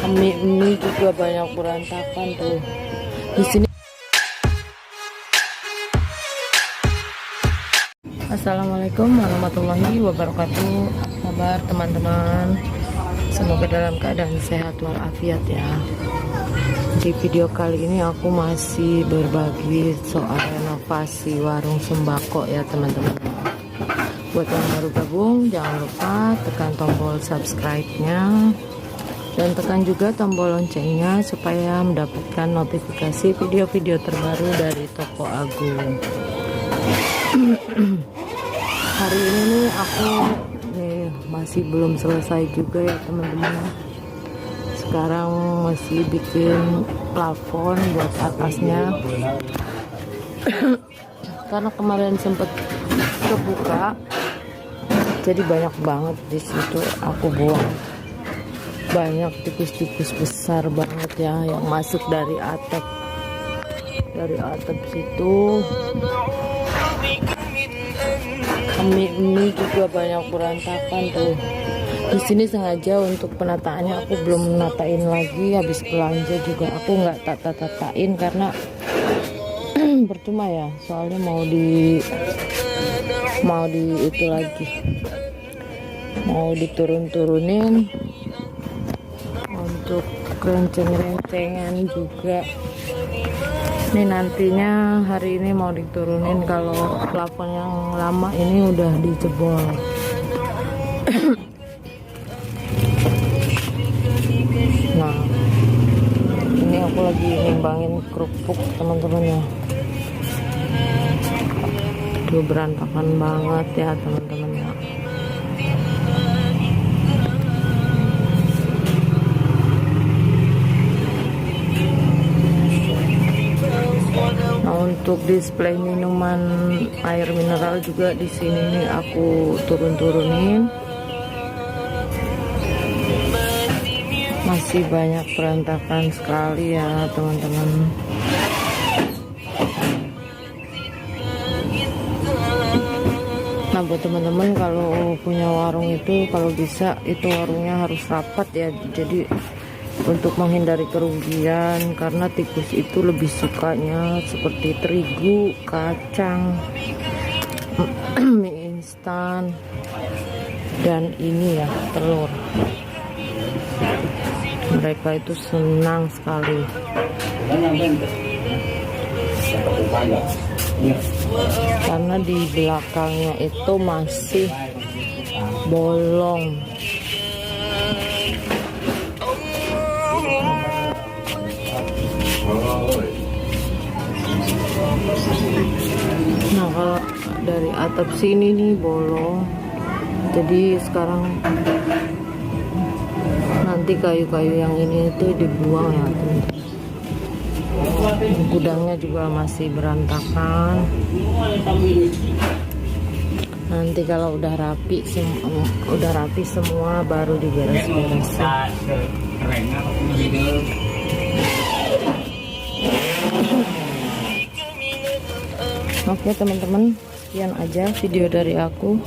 Mie juga banyak berantakan tuh di sini. Assalamualaikum warahmatullahi wabarakatuh. Kabar teman-teman, semoga dalam keadaan sehat walafiat ya. Di video kali ini aku masih berbagi soal renovasi warung sembako ya teman-teman. Buat yang baru gabung, jangan lupa tekan tombol subscribe-nya dan tekan juga tombol loncengnya supaya mendapatkan notifikasi video-video terbaru dari Toko Agung. Hari ini nih aku masih belum selesai juga ya teman-teman. Sekarang masih bikin plafon buat atasnya karena kemarin sempet kebuka, jadi banyak banget di situ aku buang. Banyak tikus-tikus besar banget ya yang masuk dari atap situ. Mie juga banyak berantakan tuh. Di sini sengaja untuk penataannya aku belum menatain lagi. Habis belanja juga aku nggak tata-tatain karena percuma ya, soalnya mau di itu lagi, mau diturun-turunin untuk renceng-rencengan juga. Ini nantinya hari ini mau diturunin kalau plafon yang lama ini udah dijebol. Nah, ini aku lagi nimbangin kerupuk teman-teman ya. Tuh berantakan banget ya teman-teman ya. Nah, untuk display minuman air mineral juga di sini nih aku turun-turunin. Masih banyak berantakan sekali ya teman-teman. Nah, buat teman-teman kalau punya warung itu, kalau bisa itu warungnya harus rapat ya. Jadi untuk menghindari kerugian, karena tikus itu lebih sukanya seperti terigu, kacang, mie instan, dan ini ya telur. Mereka itu senang sekali. Karena di belakangnya itu masih bolong. Nah, kalau dari atap sini nih bolong, jadi sekarang nanti kayu-kayu yang ini itu dibuang ya teman-teman. Gudangnya juga masih berantakan. Nanti kalau udah rapi semua baru diberes-beresin. Oke teman-teman, sekian aja video dari aku.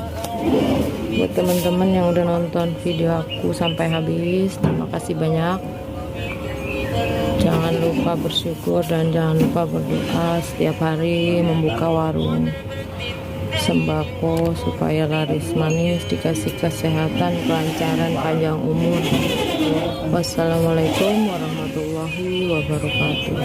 Buat teman-teman yang udah nonton video aku sampai habis, terima kasih banyak. Jangan lupa bersyukur dan jangan lupa berdoa setiap hari membuka warung sembako supaya laris manis, dikasih kesehatan, kelancaran, panjang umur. Wassalamualaikum warahmatullahi wabarakatuh.